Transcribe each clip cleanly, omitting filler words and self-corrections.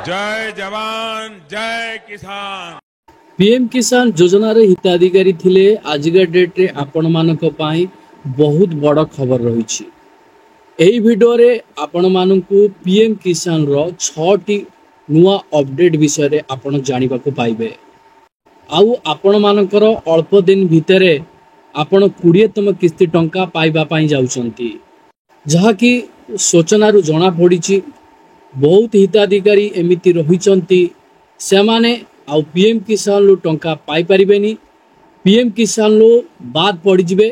जय जवान जय किसान। पीएम किसान योजनार हिताधिकारी थिले आजिका डेट रे आपण मानक पाई बहुत बड़ खबर रही। एही वीडियो रे आपण मानकु पीएम किसान रो 6टी नुआ अपडेट विषय रे आपण जानिबा को पाइबे। आउ आपण मानकर अल्प दिन भितरे आपण 20तम किस्ती टंका पाइबा पाई जाउछंती, जहा कि सूचनारू जना पड़ी। बहुत हिताधिकारी एमिति रहिचंती से माने आउ पीएम किसान लो टंका पाई परिबेनी, पीएम किसान लो बाद पड़ जिबे,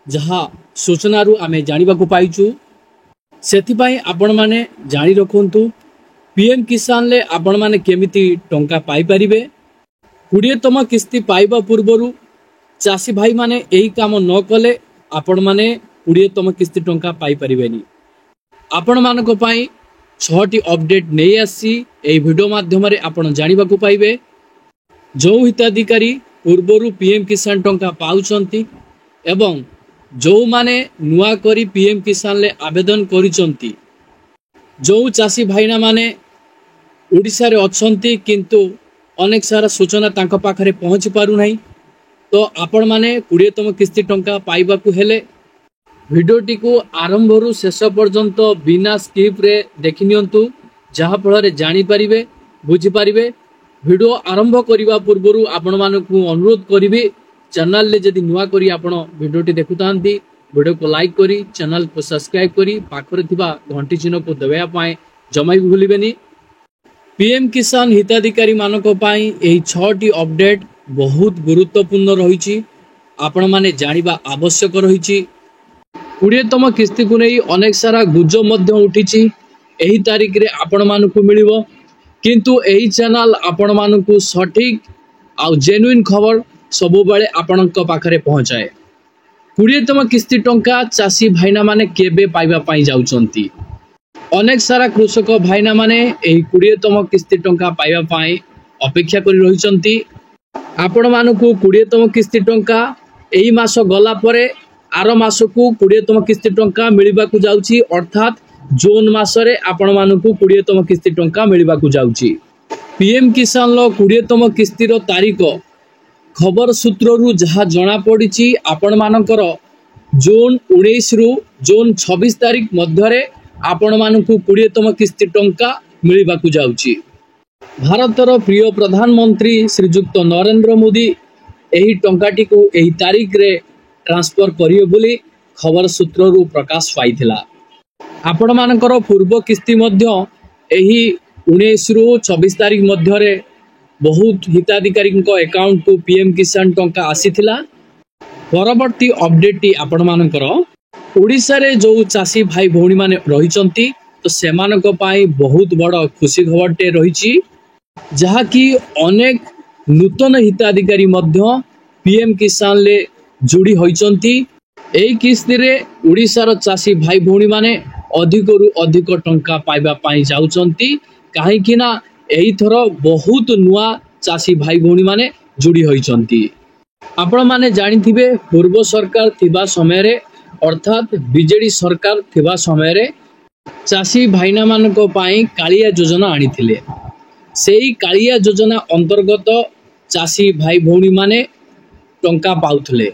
जहा सूचनारू आमे जानिबा को पाइचु। सेथिपाई आपण माने जानि रखंतु पीएम किसान ले आपण माने केमिति टंका पाई परिबे। 20तम किस्ती पाइबा पूर्वरु चासी भाई माने एही काम न कले आपण माने 20तम किस्ती टंका पाई परिबेनी। आपण मानक पाई 6टी अपडेट नहीं आसी एही वीडियो माध्यम रे आपण जानिबा को पाइबे। जो हिताधिकारी पूर्वरु पीएम किसान टंका पाउचंती एवं जो माने नुआ करी पीएम किसान ले आवेदन करिचंती, जो चासी भाईना माने ओडिसा रे अछंती किंतु अनेक सारा सूचना तांका पाखरे पहुंची पारु नहीं, तो आपण माने 20तम किस्ती टंका पाइबा को हेले भिडियोटी को आरंभ रु शेष पर्यंत बिना स्किप रे देखि नियंतु, जहा फल जानि परिबे बुझी परिबे। वीडियो आरंभ करिबा पूर्वरु आपण मानकु अनुरोध करिबे, चैनल ले जदि नुआ करी आपण वीडियोटी देखुतांती वीडियो को लाइक करी चैनल को सब्सक्राइब करी पाखरे थिबा घंटी चिन्ह को दबाया पाए जमा भी भूलिबेनी। पीएम किसान हिताधिकारी मानक पाई एही 6टी अपडेट बहुत गुरुत्वपूर्ण रहिछि, आपण माने जानिबा आवश्यक रहिछि। 20तम किस्ती को नहीं अनेक सारा गुजब मध्य उठी एही तारीख रे आपण मानकु मिलिबो, किंतु एही चैनल आपण मानकु सठिक आउ जेन्युइन खबर सबु बेले आपणक पाखरे पहुंचाए। 20तम किस्ती टंका चासी भाईना माने केबे पाइबा पाई जाउचंती। अनेक सारा कृषक भाईना माने एही 20तम किस्ती टंका पाइबा पाई अपेक्षा करि रहिचंती। आपण मानकु 20तम किस्ती टंका एही मास गला परे आर मास को 20तम किस्ती टंका मिलवा को जाउची, अर्थात जून मासरे आपण मानकु 20तम किस्ती टंका मिलवा को जाउची। पीएम किसान लो 20तम किस्ती रो तारीख खबर सूत्र रु जहा जना पड़ी आपण मानकर जून 19 रु जून 26 तारीख मध्य रे आपण मानकु 20तम किस्ती टंका मिलवा को जाउची। भारतर प्रिय प्रधानमंत्री श्रीजुक्त नरेंद्र मोदी एही टंकाटी को एही तारीख रे ट्रांसफर करियो बोली खबर सूत्र रु प्रकाश पाइथिला। आपण मानकर पूर्व किस्ती मध्य एही 19 रु 26 तारीख मध्य रे बहुत हिताधिकारी अकाउंट को पीएम किसान टंका आसीथिला। परवर्ती अपडेट टी आपण मानकर ओडिसा रे जो चासी भाई भौणी माने रहिचंती, तो सेमानक पाई बहुत बड़ खुशी खबरटे रहिची, जहा कि अनेक नूतन हिताधिकारी मध्य पीएम किसान ले जोड़ी होइचंती। एही किस्ती रे ओडिसा रो चासी भाई भौणी माने अधिक रु अधिक टंका पाइबा पाई जाउचंती, काहे कि ना एही थर बहुत नुआ चासी भाई भौणी माने जोड़ी होइचंती। आपण माने जानिथिबे पूर्व सरकार थिबा समय रे अर्थात बीजेडी सरकार थिबा समय रे चासी भाईना मानक पाई कालिया योजना आनिथिले। सेही कालिया योजना अंतर्गत चासी भाई भौणी माने टंका पाउथले,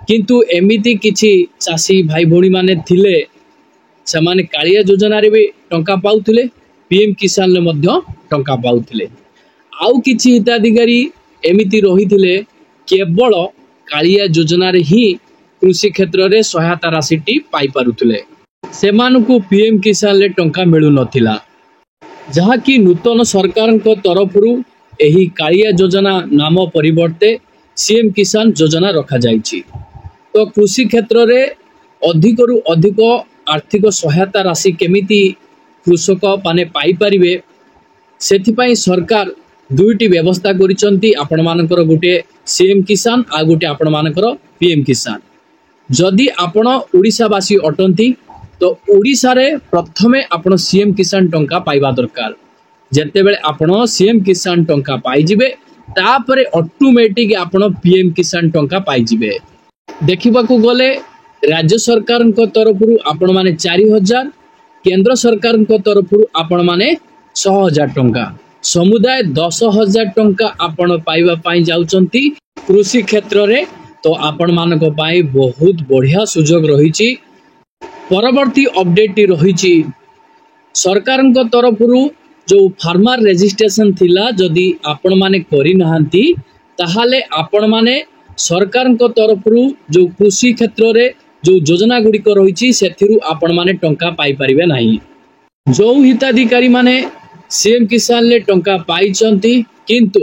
किंतु एमिति किछि चासी भाई भौणी माने थिले से माने कालिया योजना रे भी टंका पाउथले, पीएम किसान ले मध्य टंका पाउथले। आउ किछि हिताधिकारी एमिति रहिथिले केवल कालिया योजना रे ही कृषि क्षेत्र रे सहायता राशि टी पाई पारुथले, सेमानकु पीएम किसान ले टंका मिलु नथिला, जहा कि नूतन सरकार को तरफरु एही कालिया योजना नाम परिवर्ते सीएम किसान योजना रखा जाइछि। तो कृषि क्षेत्र रे अधिक रु अधिक आर्थिक सहायता राशि केमिति कृषक माने पाई परिबे, सेथिपाई सरकार दुईटी व्यवस्था करिसंती। आपण मानकर गोटे सीएम किसान आ गोटे आपण मानकर पीएम किसान। जदि आपण ओडिसावासी अटंती तो ओडिसा रे प्रथमे आपण सीएम किसान टंका पाइबा दरकार। जेतेबेले आपण सीएम किसान टंका पाई जिबे तापरे ऑटोमेटिक आपण पीएम किसान टंका पाई जिबे। देखिबा को गले राज्य सरकार तरफ आपण माने 4000, केंद्र सरकार तरफ आपण माने 100,000 टंका समुदाय 10,000 टंका आपण पाइबा पाई जाउचंती कृषि क्षेत्र रे। तो आपण मानक पाई बहुत बढ़िया सुजोग रही। परवर्ती अपडेट रही सरकार तरफ जो फार्मर रजिस्ट्रेशन थिला जदि आपण माने करि नहांती ताहाले आपण माने सरकार तरफ जो कृषि क्षेत्र रे जो योजना गुड़िक रही से आपण माने टंका पाई परिबे नाही। जो हिताधिकारी माने सीएम किसान ले टंका पाइचंती किंतु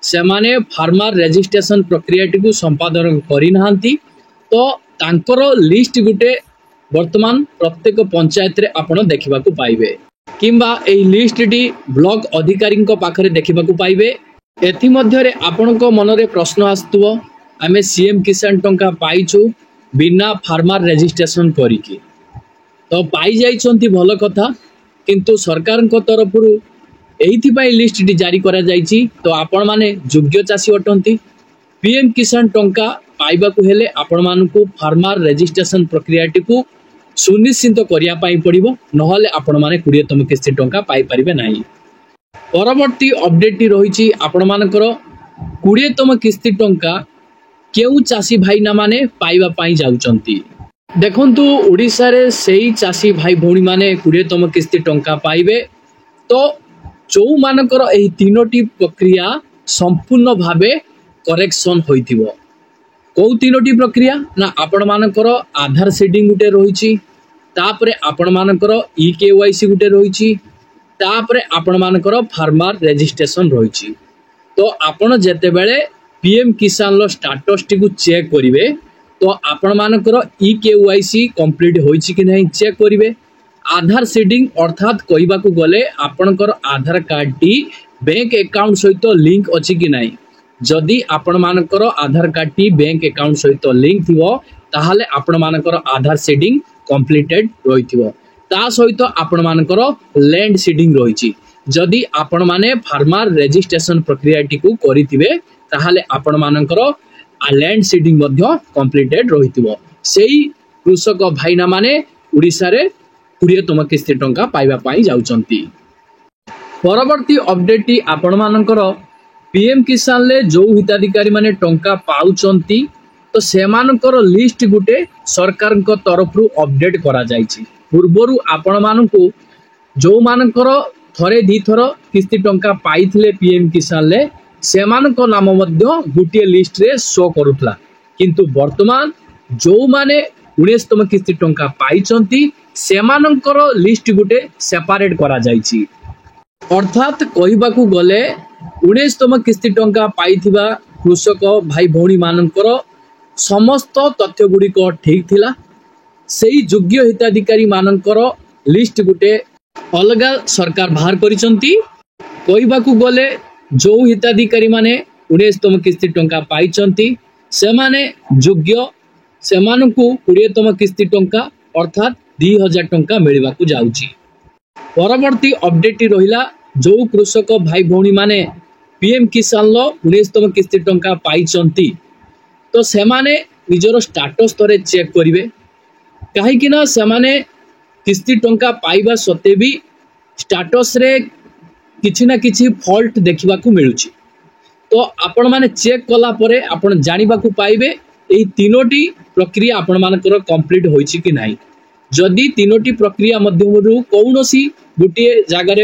से माने फार्मर रजिस्ट्रेशन प्रक्रिया टी संपादन करि नहांती तो तांकर लिस्ट गुटे वर्तमान प्रत्येक पंचायत रे आपण देखिबा को पाइबे किंबा एही लिस्ट टी ब्लॉक अधिकारी पाखरे देखिबा को पाइबे। एथि मध्य रे आपनको मनरे प्रश्न आस्तुव आमे सीएम किसान टंका पाइछु बिना फार्मर रजिस्ट्रेशन करिकी तो पाई जाइछंती भल कथा किंतु सरकार को तरफ एइथिपाई लिस्ट टी जारी करा जाइछि तो आपण माने योग्य चासी अटंती। पीएम किसान टंका पाइबा को हेले आपण मानकु फार्मर रजिस्ट्रेशन प्रक्रिया टी को सुनिश्चित करिया पाई पड़िबो नहले आपण माने 20तम किस्ती टंका पाई परिबे नाही। परवर्ती अपडेट टी रहिछि आपण मानकर 20तम किस्ती टंका केउ चासी भाई ना माने पाइबा पाई जाउचंती। देखंतु ओडिसा रे सेही चासी भाई भौणी माने 20तम किस्ती टंका पाइबे तो जो मानकर एही तीनोटी प्रक्रिया संपूर्ण भावे करेक्शन होइथिबो। को तीनोटी प्रक्रिया ना आपण मानकर आधार सीडिंग गुटे रहिछि तापरे आपण मानकर ईकेवाईसी गुटे रहिछि तापरे आपण मानकर फार्मर रजिस्ट्रेशन रहिछि। तो आपण जेते बेले पीएम किसान लो स्टेटस टी को चेक करिवे तो आपण मानकर ईकेवाईसी कंप्लीट होइछि कि नहीं चेक करिवे। आधार सीडिंग अर्थात कहबा को गले आपनकर आधार कार्ड टी बैंक अकाउंट सहित लिंक अछि कि नहीं। जदि आपण मानकर आधार कार्ड टी बैंक अकाउंट सहित लिंक थिवो ताहाले आपण मानकर आधार सीडिंग कंप्लीटेड रहिथिवो। ता सहित आपण मानकर लैंड सीडिंग रहिछि। जदि आपण माने फार्मर रजिस्ट्रेशन प्रक्रिया टी को करिथिबे ताहाले आपण मानकर लैंड सीडिंग मध्य कंप्लीटेड रहिथिवो। सेही कृषक भाईना माने उड़ीसा रे 20तम किस्ती टंका पाइबा पाई जाउचंती। परवर्ती अपडेट टी आपण मानकर पीएम किसान ले जो हिताधिकारी माने टंका पाउचंती तो सेमानकर लिस्ट गुटे सरकार को तरफ अपडेट करा जाइछि। पूर्वरु आपण मानकु जो मानकर थरे दी थर किस्ती टंका पाइथिले पीएम किसान ले सेमानकर नाम मध्य गुटे लिस्ट रे शो करूथला किंतु वर्तमान जो माने 19तम किस्ती टंका पाइचंती सेमानकर लिस्ट गुटे सेपरेट करा जाइछि। अर्थात कहबाकू गले 19तम किस्ती टंका पाइथिबा कृषक भाई भौणी मानकर समस्त तथ्य गुड़िक ठीक थिला। सेही योग्य हिताधिकारी मानकर लिस्ट गुटे अलगा सरकार बाहर करिसंती। कहबाकू गले जो हिताधिकारी माने 19तम किस्ती टंका पाइचंती सेमाने योग्य सेमानकु 20तम किस्ती टंका अर्थात 2000 टंका मिलवाकू जाउची। परवर्ती अपडेट रहिला जो कृषक भाई भौणी माने पीएम किसान लो 19तम किस्ती टंका पाइचंती तो सेमाने निजर स्टेटस तरे चेक करिवे काहे कि ना सेमाने किस्ती टंका पाइबा सते भी स्टेटस रे किछि ना किछि फॉल्ट देखिबाकू मिलुची। तो आपण माने चेक कला परे आपण जानिबाकू पाइबे एही तीनोटी प्रक्रिया आपण मानकर कंप्लीट होइछि कि नाही। जदि तीनोटी प्रक्रिया मध्यमरु कौनसी गोटे जगार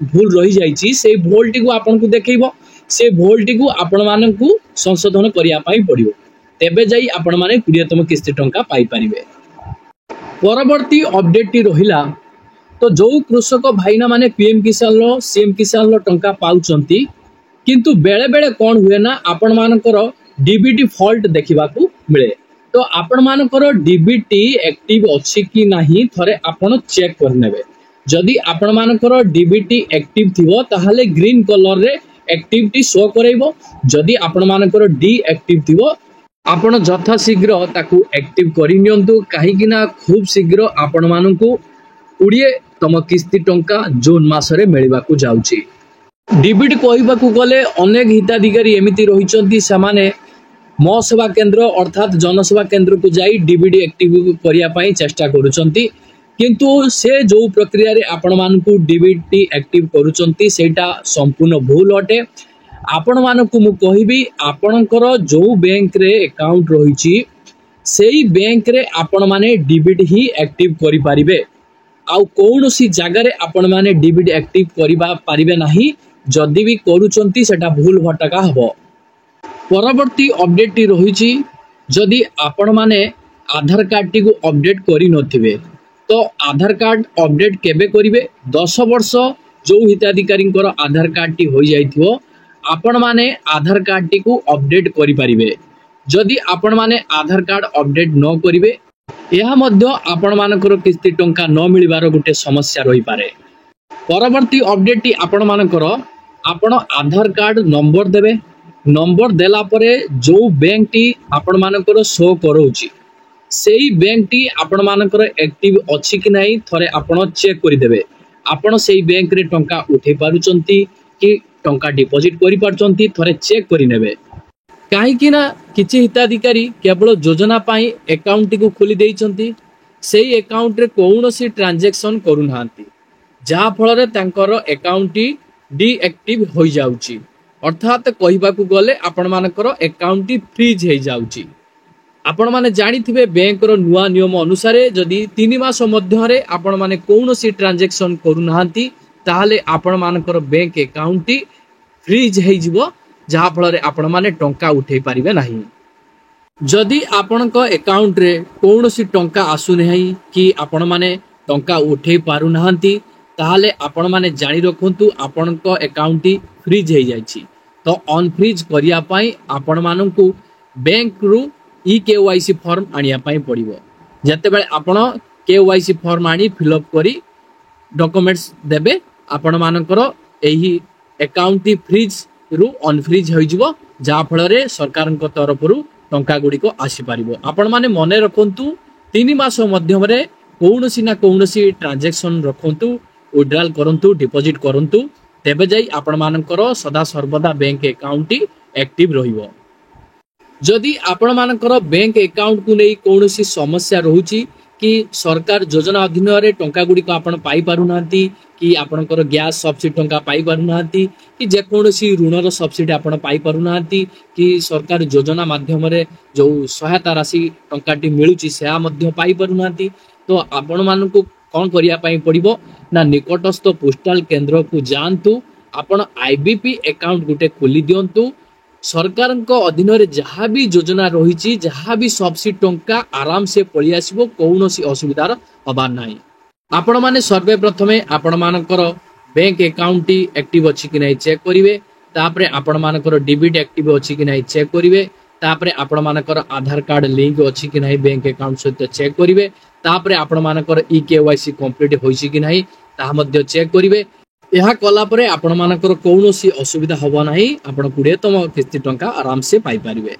भूल रही जाइछि से भूल टी को आपन को देखैबो से भूल टी को आपण मानकू संशोधन करिया पाई पड़िबो तेबे जाई आपण माने 20तम किस्ती टंका पाई परिबे। परवर्ती अपडेट टी रहिला तो जो कृषक भाईना माने पीएम किसान लो सीएम किसान लो टंका पाउचंती किंतु बेले बेले कोन हुए ना आपण मानकर डीबीटी फॉल्ट देखिबाकू मिले। तो आपण मानकर डीबीटी एक्टिव अछि कि नाही थरे आपण चेक करनेबे। जदि आपण मानकर डीबीटी एक्टिव थिवो ताहाले ग्रीन कलर रे एक्टिविटी शो करैबो। जदि आपण मानकर डी एक्टिव थिवो आपण जथा शीघ्र ताकू एक्टिव करि नियंतु काहे कि ना खूब शीघ्र आपण मानकू 20तम किस्ती टंका जून मासरे मिलवाकू जाउची। डीबीटी कहबाकू गले अनेक हिताधिकारी एमिति रहिचंती समाने मो सेवा केंद्र अर्थात जनसेवा केंद्र को जाई डीबीटी एक्टिव करिया पाई चेष्टा करूचंती किंतु से जो प्रक्रिया रे आपण मानकु डीबीटी एक्टिव करूचंती सेटा संपूर्ण भूल अटे। आपण मानकु मु कहिबी आपणकर जो बैंक रे अकाउंट रहिछि सेही बैंक रे आपण माने डीबीटी ही एक्टिव करि परिबे। आउ कौनसी जगह रे आपण माने डीबीटी एक्टिव करिबा परिबे नाही। जदि भी करूचंती सेटा भूल भटका हबो। परवर्ती अपडेट टी रहिछि जदि आपण माने आधार कार्ड टी को अपडेट करि नथिबे तो आधार कार्ड अपडेट केबे करिवे। 10 वर्ष जो हिताधिकारी आधार कार्ड टी हो जाइथिवो आपण माने आधार कार्ड टी को अपडेट करि परिबे। जदि आपण माने आधार कार्ड अपडेट न करिवे यह मध्य आपण मानकर किस्ती टंका न मिलिबार गोटे समस्या रही पारे। परवर्ती अपडेट टी आपण मानकर आपण आधार कार्ड नंबर देबे। नंबर देला परे जो बैंक टी आपण मानकर शो करोची सेही बैंक टी आपण मानकर एक्टिव अछि कि नाही थरे आपण चेक करि देबे। आपण सेही बैंक रे टंका उठे पारुचंती कि टंका डिपॉजिट करि पारुचंती थरे चेक करि नेबे। काहे कि ना किछि हिताधिकारी केवल योजना पाई अकाउंट को खोली देइचंती सेही अकाउंट रे कोनोसी ट्रांजैक्शन करू नांती जहा फल रे तांकर अकाउंट टी डीएक्टिव हो जाउची। अर्थात कहिबाकू गले आपण मानकर अकाउंट टी फ्रीज हो जाउची। आपण माने जानिथिबे बैंक रो नुवा नियम अनुसार जदि 3 मास मध्य रे आपण माने कोनोसी ट्रांजैक्शन करू नांती ताहाले आपण मानकर बैंक अकाउंट टी फ्रीज हो जिवो जहा फल रे आपण माने टंका उठे पारिबे नाही। जदि आपण को अकाउंट रे कोनोसी टंका आसु नाही कि आपण माने टंका उठे पारु नांती ताहाले आपण माने जानि रखंतु आपण को अकाउंट टी फ्रीज हो जाइछि। तो अनफ्रीज करिया पई आपण माननकु बैंक रु केवाईसी फॉर्म आनिया पई पड़िबो। जते बेले आपण केवाईसी फॉर्म आनी फिलअप करी डॉक्यूमेंट्स देबे आपण मानकर एही अकाउंट टी फ्रीज रु अनफ्रीज हो जिवो जहा फल रे सरकार को तरफ रु टंका गुडी को आसी पारिबो। आपण माने मने रखंतु 3 मास मध्यम रे कोनोसी ना कोनोसी ट्रांजैक्शन रखंतु विड्रॉल करंतु डिपॉजिट करंतु तेबे जाई आपण मानकर सदा सर्वदा बैंक अकाउंट टी एक्टिव रहिबो। जदि आपण मानकर बैंक अकाउंट को नै कोनोसी समस्या रहूची कि सरकार योजना अधीन रे टंका गुडी को आपण पाई पारु नांती कि आपणकर गैस सब्सिडी टंका पाई पारु नांती कि जे कोनोसी ऋण रो सब्सिडी आपण पाई पारु नांती कि सरकार योजना माध्यम रे जो सहायता राशि टंका टी मिलुची सेहा मध्य पाई पारु नांती तो आपण मानकु कोन करिया पाई पड़िबो ना निकटस्थ पोस्टल केंद्र को जानतु आपण आईबीपी अकाउंट गुटे खोली दियंतु। सरकार अधीन रे जहाँ भी योजना रही जहाँ भी सब्सिडी टंका आराम से पड़ी आसो कौनसी असुविधार हबार नाही। आपण माने सर्वे प्रथमे आपण मानकर बैंक अकाउंट टी एक्टिव अछि कि नै चेक करिवे। तापरे आपण मानकर डीबीटी एक्टिव अछि कि नै चेक करिवे। तापरे आपण मानकर आधार कार्ड लिंक अछि कि नै बैंक अकाउंट सहित चेक करिवे। तापरे आपण मानकर केवाईसी कंप्लीट होइछि कि नै ताहा मध्ये चेक करिवे। यह कला परे आपण मानकर कौनसी असुविधा हबो नाही। आपण 20तम किस्ती टंका आराम से पाई पारिबे।